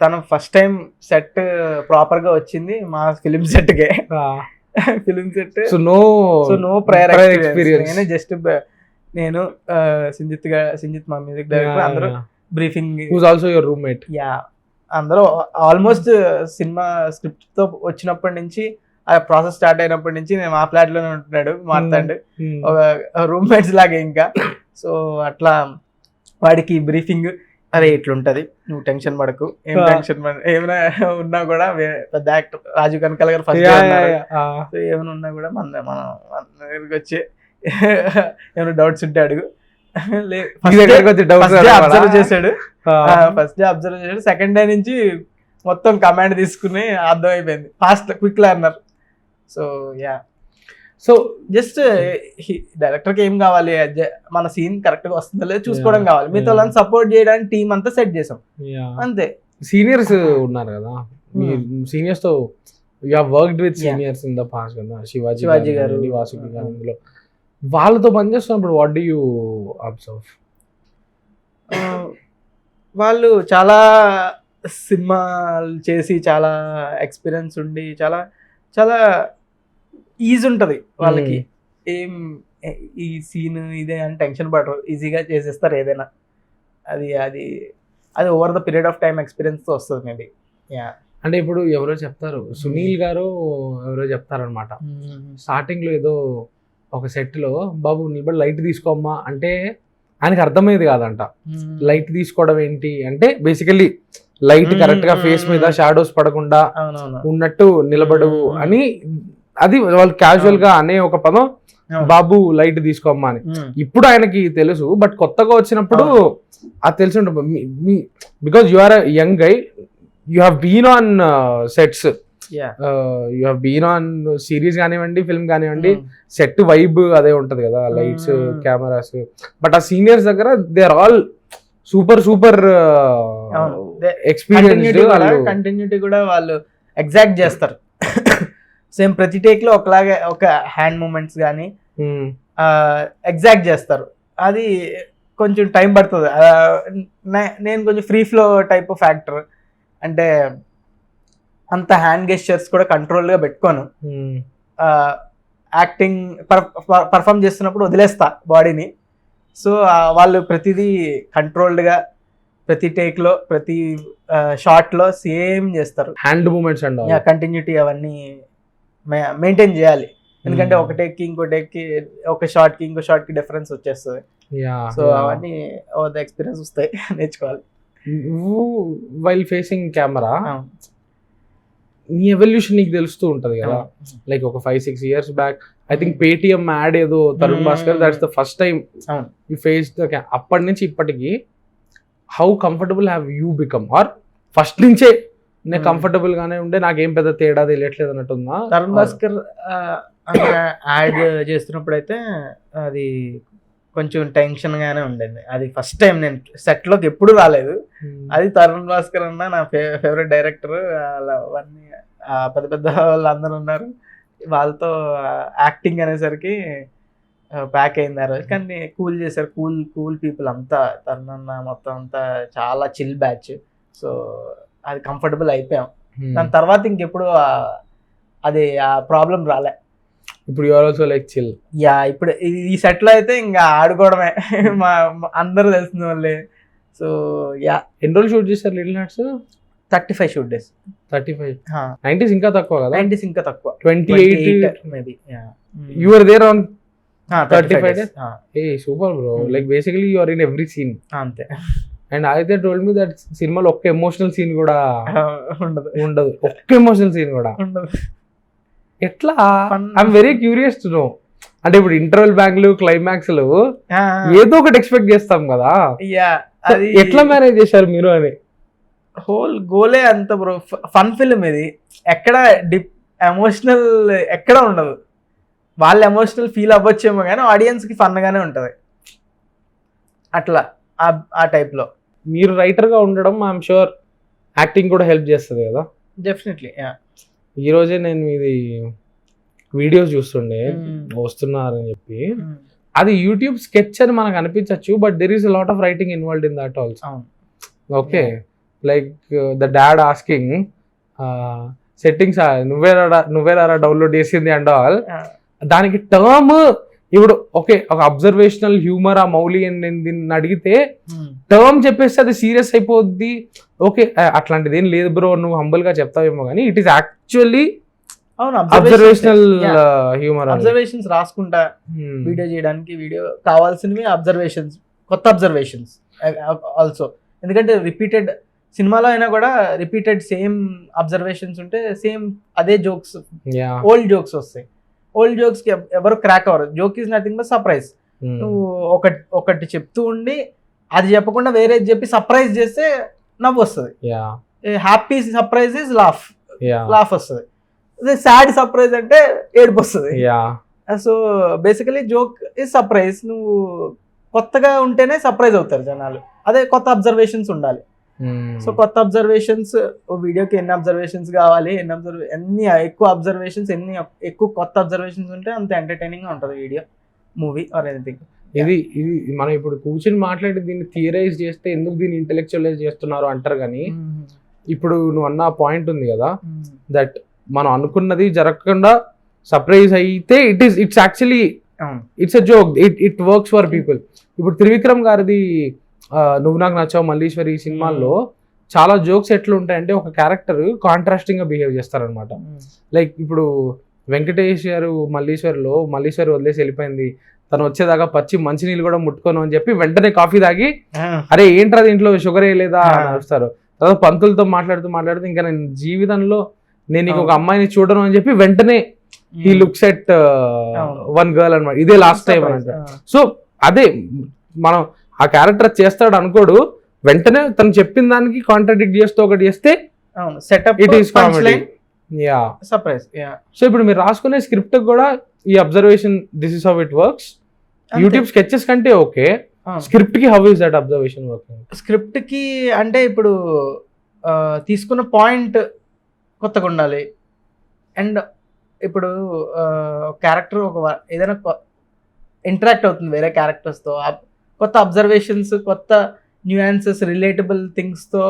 తను ఫస్ట్ టైం సెట్ ప్రాపర్గా వచ్చింది మా ఫిలిం సెట్కే. Film set so no prior experience. నేను సింజిత్ మా మ్యూజిక్ డైరెక్టర్ అందరూ briefing. Whose also your roommate. Yeah, అందరూ ఆల్మోస్ట్ సినిమా స్క్రిప్ట్ తో వచ్చినప్పటి నుంచి, ఆ ప్రాసెస్ స్టార్ట్ అయినప్పటి నుంచి నేను ఆ ఫ్లాట్ లోనే ఉంటున్నాడు, మాట్లాడు రూమ్మేట్స్ లాగా ఇంకా. సో అట్లా వాడికి బ్రీఫింగ్, అరే ఇట్లుంటది, నువ్వు టెన్షన్ పడకు, ఏం టెన్షన్ ఏమైనా ఉన్నా కూడా పెద్ద యాక్టర్ రాజు కనకాల గారు ఫస్ట్ ఏమైనా ఉన్నా కూడా మన దగ్గరికి వచ్చి ఏమైనా డౌట్స్ ఉంటే అడుగు. అబ్జర్వ్ చేశాడు, సెకండ్ డే నుంచి మొత్తం కమాండ్ తీసుకుని అర్థం అయిపోయింది, fast quick learner. So yeah, so just director కి ఏం కావాలి, మన సీన్ కరెక్ట్ గా వస్తుందో లేదో చూసుకోవడం కావాలి, మిగతా వాళ్ళని సపోర్ట్ చేయడానికి టీం అంతా సెట్ చేసాం అంతే. సీనియర్స్ ఉన్నారు కదా, మీ సీనియర్స్ తో you have worked with seniors in the past కదా, శివాజీ గారు, వాసుకి గారు, ఇందులో వాళ్ళతో పనిచేస్తున్నప్పుడు వాట్ డు యూ అబ్జర్వ్? వాళ్ళు చాలా సినిమాలు చేసి చాలా ఎక్స్పీరియన్స్ ఉండి చాలా చాలా ఈజీ ఉంటుంది వాళ్ళకి. ఏం ఈ సీన్ ఇదే అని టెన్షన్ పడరు, ఈజీగా చేసేస్తారు ఏదైనా. అది అది అది over the period of time ఎక్స్పీరియన్స్తో వస్తుంది మేబీ. అంటే ఇప్పుడు ఎవరో చెప్తారు, సునీల్ గారు ఎవరో చెప్తారనమాట, స్టార్టింగ్లో ఏదో ఒక సెట్లో బాబు నిలబడి లైట్ తీసుకోమ్మా అంటే ఆయనకి అర్థమయ్యేది కాదంట. లైట్ తీసుకోవడం ఏంటి అంటే బేసికల్లీ లైట్ కరెక్ట్ గా ఫేస్ మీద షాడోస్ పడకుండా ఉన్నట్టు నిలబడు అని, అది వాళ్ళు క్యాజువల్ గా అనే ఒక పదం, బాబు లైట్ తీసుకోమ్మా అని. ఇప్పుడు ఆయనకి తెలుసు, బట్ కొత్తగా వచ్చినప్పుడు అది తెలిసి ఉంటుంది. Because you are young guy, you have been on sets, you have been on series కానివ్వండి, ఫిల్మ్ కానివ్వండి, సెట్ వైబ్ అదే ఉంటది కదా, లైట్స్, కెమెరాస్. బట్ ఆ సీనియర్స్ దగ్గర they are all super super experience. Continuity కూడా వాళ్ళు ఎగ్జాక్ట్ చేస్తారు. సేమ్ ప్రతి టేక్ లో ఒకలాగే ఒక హ్యాండ్ మూమెంట్స్ కానీ ఎగ్జాక్ట్ చేస్తారు. అది కొంచెం టైం పడుతుంది. నేను కొంచెం free flow type of actor, అంటే అంత హ్యాండ్ గెస్చర్స్ కూడా కంట్రోల్గా పెట్టుకోను. యాక్టింగ్ పర్ఫామ్ చేస్తున్నప్పుడు వదిలేస్తా బాడీని. సో వాళ్ళు ప్రతిదీ కంట్రోల్డ్గా ప్రతి టేక్లో ప్రతి షాట్లో సేమ్ చేస్తారు. హ్యాండ్ మూమెంట్స్ అండ్ కంటిన్యూటీ అవన్నీ మెయింటైన్ చేయాలి. ఎందుకంటే ఒక టేక్కి ఇంకో టేక్కి, ఒక షాట్కి ఇంకో షాట్కి డిఫరెన్స్ వచ్చేస్తుంది. సో అవన్నీ ఎక్స్పీరియన్స్ వస్తాయి, నేర్చుకోవాలి. వైల్ ఫేసింగ్ కెమెరా నీ ఎవల్యూషన్ నీకు తెలుస్తూ ఉంటది కదా. లైక్ ఒక 5-6 years back I think Paytm ad ఏదో Tharun Bhascker, that's the first time you face the అప్పటి నుంచి ఇప్పటికి how comfortable have you become, or first నుంచే నేను కంఫర్టబుల్ గానే ఉండే, నాకేం పెద్ద తేడా తెలియట్లేదు అన్నట్టుందా? తరుణ్ భాస్కర్ యాడ్ చేస్తున్నప్పుడు అయితే అది కొంచెం టెన్షన్ గానే ఉండేది. అది ఫస్ట్ టైం నేను సెట్ లోకి ఎప్పుడు రాలేదు. అది తరుణ్ భాస్కర్ అన్న నా ఫేవరెట్ డైరెక్టర్, అవన్నీ పెద్ద పెద్ద వాళ్ళు అందరూ ఉన్నారు, వాళ్ళతో యాక్టింగ్ అనేసరికి ప్యాక్ అయింది ఆ రోజు. కానీ కూల్ చేశారు, కూల్ పీపుల్ అంతా. తరుణ్ అన్న మొత్తం అంతా చాలా చిల్ బ్యాచ్. సో అది కంఫర్టబుల్ అయిపోయాం. దాని తర్వాత ఇంకెప్పుడు అది ఆ ప్రాబ్లం రాలే. ఇప్పుడు you are also like chill. Yeah, ఇప్పుడు ఈ సెట్ లో అయితే ఇంకా ఆడుకోవడమే. మా అందరూ తెలిసిన వాళ్ళే. So yeah. ఎన్ని రోజులు షూట్ చేశారు little hearts? 35 shoot days. 35. 90s ఇంకా తక్కువ కదా? 90s ఇంకా తక్కువ, 28 maybe. You are there on 35 days. ఏ super bro. Like basically you are in every scene. అంతే. అండ్ అయితే టోల్డ్ మీ దట్ సినిమాలో ఒక్క ఎమోషనల్ సీన్ కూడా ఉండదు. ఒక్క ఎమోషనల్ సీన్ కూడా ఉండదు. ఎట్లా? I'm very curious to know. అంటే ఇప్పుడు ఇంటర్వెల్ బ్యాంక్లు, క్లైమాక్స్ ఏదో ఒకటి ఎక్స్పెక్ట్ చేస్తాం కదా, ఎట్లా మేనేజ్ చేశారు మీరు అని? హోల్ గోలే అంత బ్రో. ఫన్ ఫిల్మ్ ఇది, ఎక్కడ ఎమోషనల్ ఎక్కడ ఉండదు. వాళ్ళు ఎమోషనల్ ఫీల్ అవ్వచ్చేమో కానీ ఆడియన్స్ కి ఫన్ గానే ఉంటది. అట్లా ఆ టైప్ లో. మీరు రైటర్ గా ఉండడం ఐఎమ్ షూర్ యాక్టింగ్ కూడా హెల్ప్ చేస్తుంది కదా? డెఫినెట్లీ. ఈ రోజే నేను మీది వీడియోస్ చూస్తుండే వస్తున్నారని చెప్పి, అది యూట్యూబ్ స్కెచ్ అని మనకు అనిపించవచ్చు, but there is a lot of writing involved in that also. Okay, like the dad asking settings నువ్వేరా డౌన్లోడ్ చేసింది అండ్ ఆల్. దానికి టర్మ్ ఇప్పుడు ఓకే, ఒక అబ్జర్వేషనల్ హ్యూమర్ ఆ మౌలి అని నేను దీన్ని అడిగితే టర్మ్ చెప్పేస్తే అది సీరియస్ అయిపోద్ది. ఓకే, అట్లాంటిది ఏం లేదు బ్రో, నువ్వు హంబుల్ గా చెప్తావేమో కానీ it is actually observational humour. Observations రాసుకుంటా వీడియో చేయడానికి, వీడియో కావాల్సినవి అబ్జర్వేషన్స్, కొత్త అబ్జర్వేషన్స్ ఆల్సో. ఎందుకంటే రిపీటెడ్ సినిమాలో అయినా కూడా రిపీటెడ్ సేమ్ అబ్జర్వేషన్స్ ఉంటే సేమ్ అదే జోక్స్, ఓల్డ్ జోక్స్ వస్తాయి. ఓల్డ్ జోక్స్ కి ఎవరు క్రాక్ అవ్వరు. Joke is nothing but surprise. నువ్వు ఒకటి చెప్తూ ఉండి అది చెప్పకుండా వేరేది చెప్పి సర్ప్రైజ్ చేస్తే నవ్వు వస్తుంది. హ్యాపీ సర్ప్రైజ్ ఇస్ లాఫ్ వస్తుంది. సాడ్ సర్ప్రైజ్ అంటే ఏడుపు వస్తుంది. So basically joke is surprise. నువ్వు కొత్తగా ఉంటేనే సర్ప్రైజ్ అవుతారు జనాలు. అదే కొత్త అబ్జర్వేషన్స్ ఉండాలి. సో కొత్త అబ్జర్వేషన్స్, వీడియోకి ఎన్ని అబ్జర్వేషన్స్ కావాలి, ఎన్ని ఎక్కువ అబ్జర్వేషన్స్, ఎన్ని ఎక్కువ కొత్త అబ్జర్వేషన్స్ ఉంటే అంత ఎంటర్టైనింగ్ గా ఉంటుంది వీడియో, మూవీ ఆర్ ఎనీథింగ్. ఇది మనం ఇప్పుడు కూర్చొని మాట్లాడి దీన్ని థియరైజ్ చేస్తే ఎందుకు దీన్ని ఇంటెలెక్చువలైజ్ చేస్తున్నారు అంటారు. కానీ ఇప్పుడు నువ్వు అన్న పాయింట్ ఉంది కదా, దట్ మనం అనుకున్నది జరగకుండా సర్ప్రైజ్ అయితే it's actually it's a joke, it works for people. ఇప్పుడు త్రివిక్రమ్ గారిది నువ్వు నాకు నచ్చావు, మల్లీశ్వరి సినిమాల్లో చాలా జోక్స్ ఎట్లా ఉంటాయంటే ఒక క్యారెక్టర్ కాంట్రాస్టింగ్ గా బిహేవ్ చేస్తారనమాట. లైక్ ఇప్పుడు వెంకటేష్ గారు మల్లీశ్వరి వదిలేసి వెళ్ళిపోయింది, తను వచ్చేదాకా పచ్చి మంచినీళ్ళు కూడా ముట్టుకోను అని చెప్పి వెంటనే కాఫీ తాగి అరే ఏంట్రా దీంట్లో షుగర్ వేయలేదా అని వస్తారు. తర్వాత పంతులతో మాట్లాడుతూ ఇంకా నేను జీవితంలో నేను నీకు ఒక అమ్మాయిని చూడను అని చెప్పి వెంటనే he looks at one girl అనమాట, ఇదే లాస్ట్ టైం అని అంటారు. సో అదే మనం ఆ క్యారెక్టర్ చేస్తాడు అనుకోడు, వెంటనే తను చెప్పిన దానికి కాంట్రాడిక్ట్ చేస్తూ ఒకటి చేస్తే it is comedy. Yeah surprise. So ఇప్పుడు మీరు రాసుకునే స్క్రిప్ట్ కూడా ఈ observation, this is how it works. YouTube sketches కంటే ఓకే, స్క్రిప్ట్ కి how is that observation working? Script కి అంటే ఇప్పుడు తీసుకున్న పాయింట్ కొత్తగా ఉండాలి. అండ్ ఇప్పుడు క్యారెక్టర్ ఏదైనా ఇంటరాక్ట్ అవుతుంది వేరే క్యారెక్టర్స్తో, కొత్త అబ్జర్వేషన్స్, కొత్త న్యూయాన్సెస్, రిలేటబుల్ థింగ్స్తో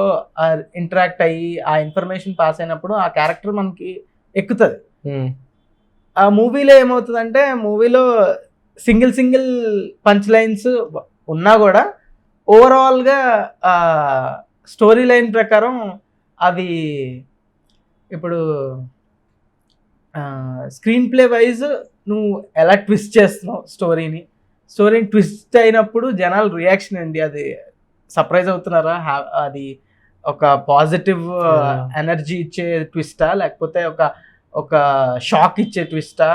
ఇంటరాక్ట్ అయ్యి ఆ ఇన్ఫర్మేషన్ పాస్ అయినప్పుడు ఆ క్యారెక్టర్ మనకి ఎక్కుతుంది. ఆ మూవీలో ఏమవుతుందంటే, మూవీలో సింగిల్ పంచ్ లైన్స్ ఉన్నా కూడా ఓవరాల్గా స్టోరీ లైన్ ప్రకారం అవి ఇప్పుడు స్క్రీన్ ప్లే వైజ్ నువ్వు ఎలా ట్విస్ట్ చేస్తున్నావు స్టోరీని ట్విస్ట్ అయినప్పుడు జనాల రియాక్షన్ ఏంటి, అది సర్ప్రైజ్ అవుతున్నారా, అది ఒక పాజిటివ్ ఎనర్జీ ఇచ్చే ట్విస్టా లేకపోతే ఒక షాక్ ఇచ్చే ట్విస్టా,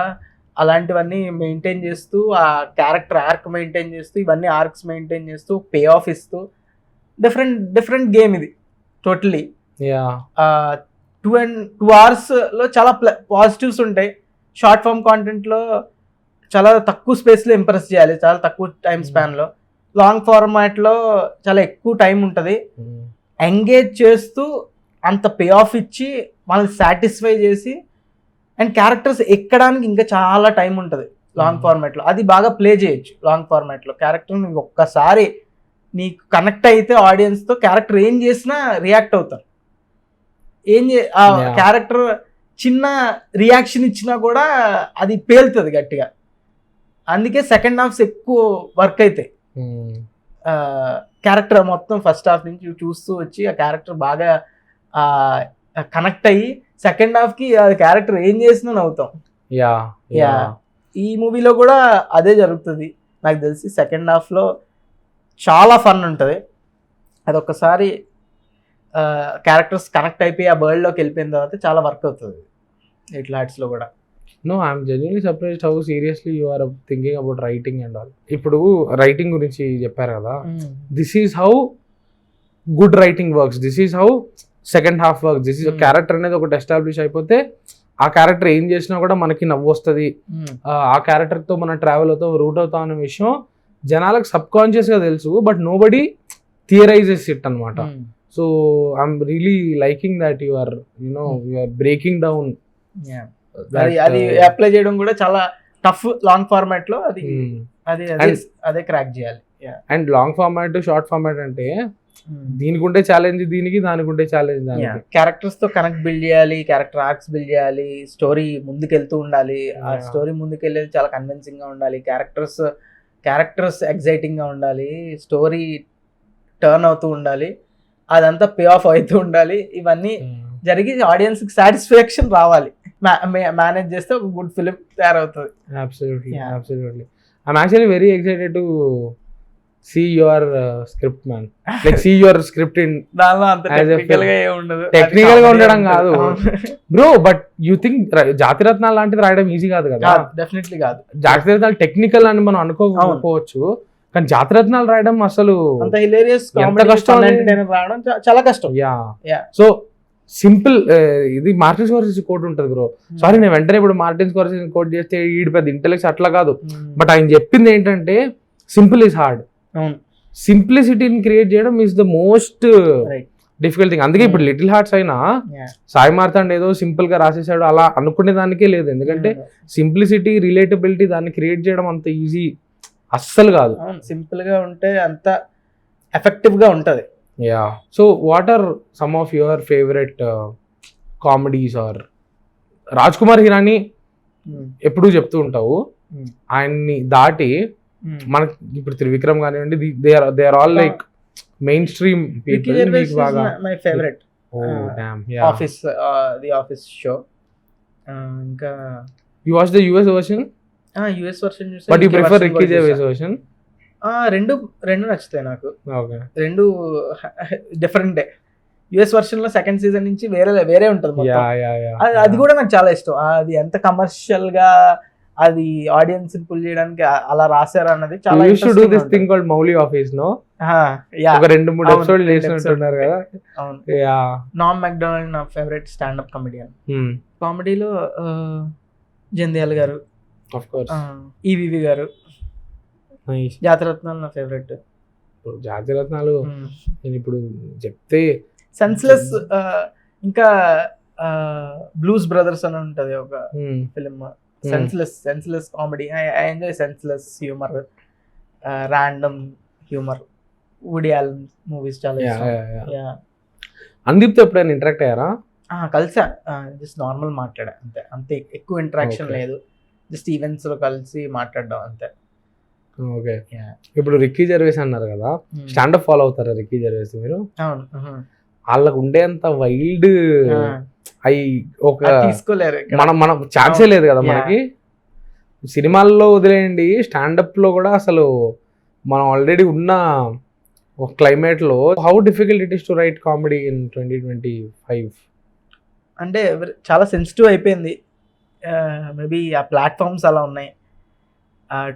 అలాంటివన్నీ మెయింటైన్ చేస్తూ ఆ క్యారెక్టర్ ఆర్క్ మెయింటైన్ చేస్తూ, ఇవన్నీ ఆర్క్స్ మెయింటైన్ చేస్తూ పే ఆఫ్ ఇస్తూ డిఫరెంట్ గేమ్ ఇది టోటలీ. 2 hours లో చాలా పాజిటివ్స్ ఉంటాయి. షార్ట్ ఫామ్ కాంటెంట్లో చాలా తక్కువ స్పేస్లో ఇంప్రెస్ చేయాలి, చాలా తక్కువ టైం స్పాన్లో. లాంగ్ ఫార్మాట్లో చాలా ఎక్కువ టైం ఉంటుంది, ఎంగేజ్ చేస్తూ అంత పే ఆఫ్ ఇచ్చి వాళ్ళని సాటిస్ఫై చేసి, అండ్ క్యారెక్టర్స్ ఎక్కడానికి ఇంకా చాలా టైం ఉంటుంది లాంగ్ ఫార్మాట్లో. అది బాగా ప్లే చేయొచ్చు లాంగ్ ఫార్మాట్లో. క్యారెక్టర్ నీకు ఒక్కసారి నీకు కనెక్ట్ అయితే ఆడియన్స్తో, క్యారెక్టర్ ఏం చేసినా రియాక్ట్ అవుతారు. ఆ క్యారెక్టర్ చిన్న రియాక్షన్ ఇచ్చినా కూడా అది పేలుతుంది గట్టిగా. అందుకే సెకండ్ హాఫ్స్ ఎక్కువ వర్క్ అవుతాయి. క్యారెక్టర్ మొత్తం ఫస్ట్ హాఫ్ నుంచి చూస్తూ వచ్చి ఆ క్యారెక్టర్ బాగా కనెక్ట్ అయ్యి సెకండ్ హాఫ్ కి ఆ క్యారెక్టర్ ఏం చేసినా నవ్వుతాం. ఈ మూవీలో కూడా అదే జరుగుతుంది నాకు తెలిసి. సెకండ్ హాఫ్ లో చాలా ఫన్ ఉంటుంది. అదొకసారి క్యారెక్టర్స్ కనెక్ట్ అయిపోయి ఆ వరల్డ్ లోకి వెళ్ళిపోయిన తర్వాత చాలా వర్క్ అవుతుంది ఇట్లా ఆర్ట్స్ లో కూడా. No, I'm genuinely surprised how seriously you are thinking about writing and all. ఇప్పుడు రైటింగ్ గురించి చెప్పారు కదా, this is how good writing works, this is how second half works. This is character అనేది ఒకటి ఎస్టాబ్లిష్ అయిపోతే ఆ క్యారెక్టర్ ఏం చేసినా కూడా మనకి నవ్వు వస్తుంది, ఆ క్యారెక్టర్తో మనం ట్రావెల్ అవుతాం, రూట్ అవుతాం అనే విషయం జనాలకు సబ్ కాన్షియస్గా తెలుసు, but nobody theorises it అనమాట. So I'm really liking that you are breaking down. అది అప్లై చేయడం కూడా చాలా టఫ్ లాంగ్ ఫార్మాట్ లో. అదే క్రాక్ చేయాలి. And long format, short format అంటే దీనికి ఉంటే ఛాలెంజ్, దానికి ఉంటే ఛాలెంజ్. క్యారెక్టర్స్ తో కనెక్ట్ బిల్డ్ చేయాలి, క్యారెక్టర్ ఆర్క్స్ బిల్డ్ చేయాలి, స్టోరీ ముందుకెళ్తూ ఉండాలి. ఆ స్టోరీ ముందుకెళ్ళేది చాలా కన్విన్సింగ్ గా ఉండాలి, క్యారెక్టర్స్ ఎగ్జైటింగ్ గా ఉండాలి, స్టోరీ టర్న్ అవుతూ ఉండాలి, అదంతా పే ఆఫ్ అవుతూ ఉండాలి. ఇవన్నీ జరిగి ఆడియన్స్ కి సాటిస్ఫాక్షన్ రావాలి. మేనేజ్ చేస్తే ఒక గుడ్ ఫిలిం తయారవుతుంది. Absolutely. I'm actually very excited to see your script, man. Like see your script in దానిలో అంత టెక్నికల్ గా ఉండదు. టెక్నికల్ గా ఉండడం కాదు బ్రో, బట్ యు థింక్ జాతిరత్నాలు లాంటిది రాయడం ఈజీ కాదు కదా? డెఫినెట్లీ కాదు. జాతిరత్నాలు టెక్నికల్ అని మనం అనుకోకపోవచ్చు, కానీ జాతిరత్నాలు రాయడం అసలు అంత హిలేరియస్ ఎంత కష్టం, రాయడం చాలా కష్టం. సో సింపుల్ ఇది మార్టిన్ స్కార్సెసీ కోట్ ఉంటుంది బ్రో. సారీ నేను వెంటనే ఇప్పుడు మార్టిన్ స్కార్సెసీ కోట్ చేస్తే ఈడు పెద్ద ఇంటెలెక్ట్స్ అట్లా కాదు, బట్ ఆయన చెప్పింది ఏంటంటే సింపుల్ ఈజ్ హార్డ్. సింప్లిసిటీని క్రియేట్ చేయడం is the most difficult thing. అందుకే ఇప్పుడు లిటిల్ హార్ట్స్ అయినా సాయి మార్తాండ్ ఏదో సింపుల్ గా రాసేసాడు అలా అనుకునే దానికే లేదు, ఎందుకంటే సింప్లిసిటీ రిలేటబిలిటీ దాన్ని క్రియేట్ చేయడం అంత ఈజీ అస్సలు కాదు. సింపుల్ గా ఉంటే అంత ఎఫెక్టివ్ గా ఉంటది. Yeah, so what are some of your favourite comedies or Raj Kumar Hirani ఎప్పుడూ చెప్తూ ఉంటావు, ఆయన్ని దాటి మనకి ఇప్పుడు త్రివిక్రమ్ కానివ్వండి, they are all like mainstream people. My favourite office, the office show. ఇంకా you watch the US version? US version చూసా, but you prefer Ricky Gervais version? రెండు నచ్చుతాయి నాకు. ఓకే, రెండు డిఫరెంట్. యుఎస్ వర్షన్ లో సెకండ్ సీజన్ నుంచి వేరే ఉంటది. అది కూడా నాకు చాలా ఇష్టం. అది ఎంత కమర్షియల్ గా అది ఆడియన్స్ పుల్ చేయడానికి అలా రాశారు అన్నది చాలా. You should do this thing called Mouli office. No, ఒక 2-3 ఎపిసోడ్లు చేసినట్టున్నారు కదా. అవును. నామ్ మెక్డొనాల్డ్ నా ఫేవరెట్ స్టాండప్ కమెడియన్. కామెడీలో జంధ్యాల గారు, ఆఫ్ కోర్స్, ఈవీవి గారు. జాతిరత్నాలు నా ఫేవరెట్. జాతిరత్నాలు నేను ఇప్పుడు చెప్తే సెన్స్లెస్. ఇంకా బ్లూస్ బ్రదర్స్ అని ఉంటది ఒక film, senseless comedy. I enjoy senseless humour, random humour. Woody Allen movies చాలా ఇష్టం. అందీప్తో ఎప్పుడైనా ఇంటరాక్ట్ అయ్యారా? కలిసా, జస్ట్ నార్మల్ మాట్లాడా అంతే. అంతే, ఎక్కువ ఇంటరాక్షన్ లేదు. జస్ట్ ఈవెంట్స్ లో కలిసి మాట్లాడడం అంతే. ఓకే, ఇప్పుడు రిక్కీ జర్వేస్ అన్నారు కదా, స్టాండప్ ఫాలో అవుతారా రిక్కీ జర్వేస్ మీరు? అవును. వాళ్ళకు ఉండే అంత వైల్డ్ అవి ఒక తీసుకోలేరు, మనం ఛాన్సే లేదు కదా మనకి. సినిమాల్లో వదిలేయండి, స్టాండప్ లో కూడా అసలు మనం ఆల్రెడీ ఉన్న ఒక క్లైమేట్ లో how difficult it is to right comedy in 2025? అంటే చాలా సెన్సిటివ్ అయిపోయింది. మేబీ ఆ ప్లాట్ఫామ్స్ అలా ఉన్నాయి.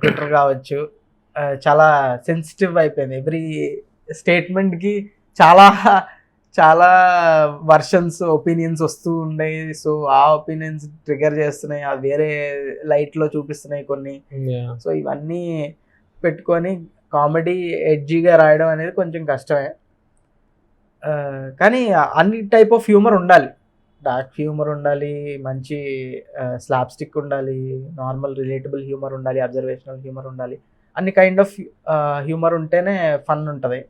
ట్విట్టర్ కావచ్చు, చాలా సెన్సిటివ్ అయిపోయింది. ఎవ్రీ స్టేట్మెంట్కి చాలా వర్షన్స్, ఒపీనియన్స్ వస్తూ ఉన్నాయి. సో ఆ ఒపీనియన్స్ ట్రిగర్ చేస్తున్నాయి, అది వేరే లైట్లో చూపిస్తున్నాయి కొన్ని. సో ఇవన్నీ పెట్టుకొని కామెడీ ఎడ్జీగా రాయడం అనేది కొంచెం కష్టమే. కానీ అన్ని టైప్ ఆఫ్ హ్యూమర్ ఉండాలి. డార్క్ హ్యూమర్ ఉండాలి, మంచి స్లాప్ స్టిక్ ఉండాలి, నార్మల్ రిలేటబుల్ హ్యూమర్ ఉండాలి, అబ్జర్వేషనల్ హ్యూమర్ ఉండాలి. అన్ని కైండ్ ఆఫ్ హ్యూమర్ ఉంటేనే ఫన్ ఉంటుంది.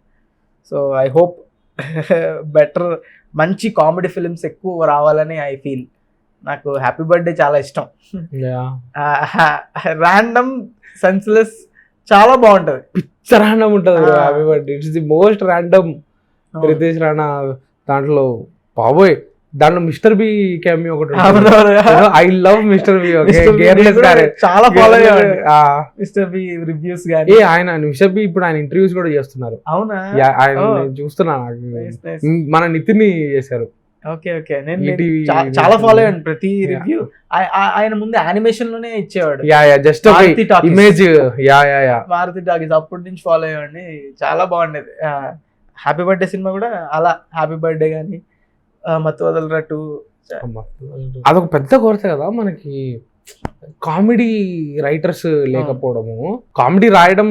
సో ఐ హోప్ బెటర్ మంచి కామెడీ ఫిల్మ్స్ ఎక్కువ రావాలని ఐ ఫీల్. నాకు హ్యాపీ బర్త్డే చాలా ఇష్టం. ర్యాండమ్ సెన్స్లెస్ చాలా బాగుంటది, పిచ్చ ర్యాండమ్ ఉంటుంది. Happy birthday it's the most random. Ritesh Rana దాంట్లో బాబోయ్, దాంట్లో మిస్టర్ బి క్యామియో ఒకటి. I love mister B. చాలా ఫాలో అయ్యాడు మిస్టర్ బి రివ్యూస్ గానీ. ఆయన మిస్టర్ బి ఇప్పుడు ఆయన ఇంటర్వ్యూస్ కూడా చేస్తున్నారు. అవునా? ఆయన చూస్తున్నాను, మన నితిన్ చేశారు. ఓకే, నేను చాలా ఫాలో అయ్యాను ప్రతి రివ్యూ. ఆయన ముందు యానిమేషన్ లోనే ఇచ్చేవాడు, జస్ట్ ఇమేజ్. మారుతి టాకీస్ అప్పటి నుంచి ఫాలో అయ్యాడు, చాలా బాగుండేది. హ్యాపీ బర్త్డే సినిమా కూడా అలా, హ్యాపీ బర్త్డే కానీ, మత్తు వదలరా 2 అదొక పెద్ద కొరత కదా మనకి, కామెడీ రైటర్స్ లేకపోవడము. కామెడీ రాయడం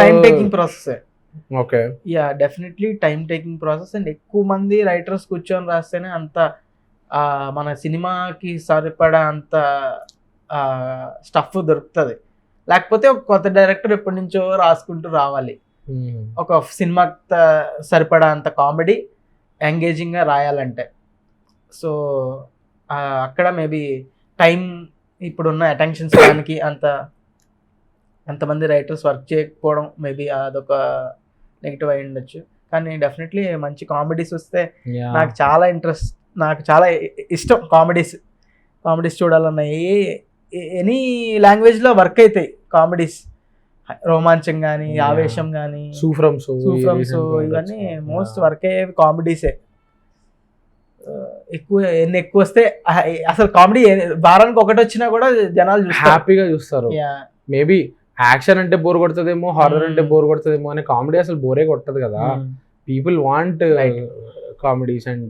time taking process. Okay, yeah, definitely time taking process. And ఎక్కువ మంది రైటర్స్ కూర్చొని రాస్తేనే అంత మన సినిమాకి సరిపడా అంత స్టఫ్ దొరుకుతుంది. లేకపోతే ఒక కొత్త డైరెక్టర్ ఎప్పటి నుంచో రాసుకుంటూ రావాలి. ఒక సినిమా సరిపడా అంత కామెడీ ఎంగేజింగ్గా రాయాలంటే. సో అక్కడ మేబీ టైం, ఇప్పుడున్న అటెన్షన్ స్పాన్కి అంతమంది రైటర్స్ వర్క్ చేయకపోవడం మేబీ అదొక నెగిటివ్ అయి ఉండొచ్చు. కానీ డెఫినెట్లీ మంచి కామెడీస్ వస్తే నాకు చాలా ఇంట్రెస్ట్, నాకు చాలా ఇష్టం కామెడీస్ చూడాలన్న. ఎనీ లాంగ్వేజ్లో వర్క్ అవుతాయి కామెడీస్. రోమాంచం కానీ, ఆవేశం కానీ, సూఫ్రమ్స్ ఇవన్నీ మోస్ట్ వర్క్ అయ్యేవి కామెడీసే. ఎన్ని ఎక్కువ వస్తే అసలు కామెడీ వారానికి ఒకటి వచ్చినా కూడా జనాలు హ్యాపీగా చూస్తారు. మేబీ యాక్షన్ అంటే బోర్ కొడుతుందేమో, హారర్ అంటే బోర్ కొడుతుందేమో, అనే కామెడీ అసలు బోరే కొట్టదు కదా. People want comedies. అండ్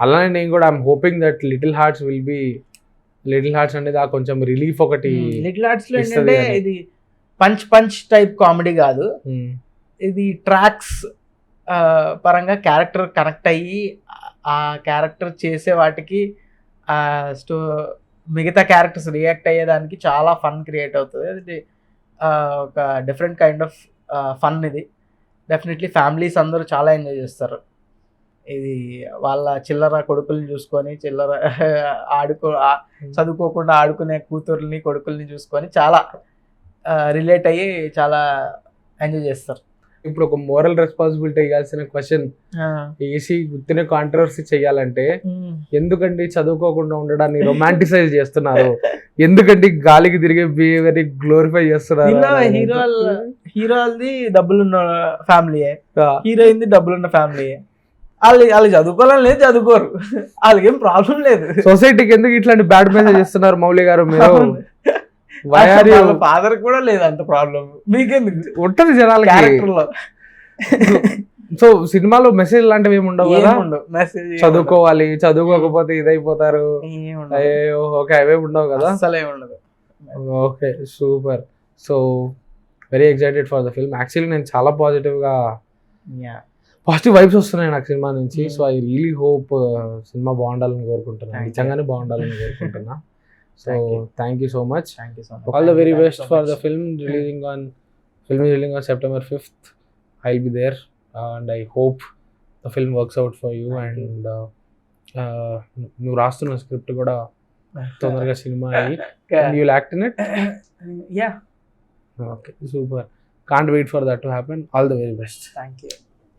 అలానే నేను కూడా I'm hoping that little hearts అనేది ఆ కొంచెం రిలీఫ్ ఒకటి. లిటిల్ ఆర్ట్స్ లో ఇస్తది ఏంటంటే అని. ఇది పంచ్ టైప్ కామెడీ కాదు, Hmm. ఇది ట్రాక్స్ పరంగా క్యారెక్టర్ కనెక్ట్ అయ్యి ఆ క్యారెక్టర్ చేసే వాటికి ఆ మిగతా క్యారెక్టర్స్ రియాక్ట్ అయ్యేదానికి చాలా ఫన్ క్రియేట్ అవుతుంది. అది ఒక డిఫరెంట్ కైండ్ ఆఫ్ ఫన్. ఇది డెఫినెట్లీ ఫ్యామిలీస్ అందరూ చాలా ఎంజాయ్ చేస్తారు. ఇది వాళ్ళ చిల్లర కొడుకుల్ని చూసుకొని చదువుకోకుండా ఆడుకునే కూతుర్ని కొడుకుల్ని చూసుకొని చాలా రిలేట్ అయ్యి చాలా ఎంజాయ్ చేస్తారు. ఇప్పుడు ఒక మోరల్ రెస్పాన్సిబిలిటీ ఇవ్వాల్సిన క్వశ్చన్ ఏసీ గుర్తునే కాంట్రవర్సీ చెయ్యాలంటే, ఎందుకండి చదువుకోకుండా ఉండడాన్ని రొమాంటిసైజ్ చేస్తున్నారు, ఎందుకండి గాలికి తిరిగే బిహేవియర్ గ్లోరిఫై చేస్తున్నారు? హీరోది డబ్బులున్న ఫ్యామిలీయే, హీరోయిన్ది డబ్బులున్న ఫ్యామిలీయే. వాళ్ళు చదువుకోవాలని లేదు, చదువుకోరు, వాళ్ళకి ఏం ప్రాబ్లం లేదు. సొసైటీకి ఎందుకు ఇట్లాంటి బ్యాడ్ మెసేజ్ ఇస్తున్నారు మౌలి గారు మీరు? ఫాదర్ కూడా లేదు అంత ప్రాబ్లం, మీకెందుకు ఉంటది జనాలకి. క్యారెక్టర్ లో సో సినిమాలో మెసేజ్ లాంటివి ఏమి ఉండవు కదా, మెసేజ్ చదువుకోవాలి, చదువుకోకపోతే ఇదైపోతారు, ఓకే అవే ఉండవు కదా, అసలే ఉండదు. Okay super. So very excited for the film. Actually నేను చాలా పాజిటివ్ వైబ్స్ వస్తున్నాయి నాకు సినిమా నుంచి. So I really hope cinema బాగుండాలని కోరుకుంటున్నాను, నిజంగానే బాగుండాలని కోరుకుంటున్నా. So thank you so much. All the very best for the film releasing on September 5th. I'll be there and I hope the film works out for you. And నువ్వు రాస్తున్న script కూడా తొందరగా cinema అయ్యి and you'll act in it. Yeah. Okay, super. Can't wait for that to happen. All the very best. Thank you.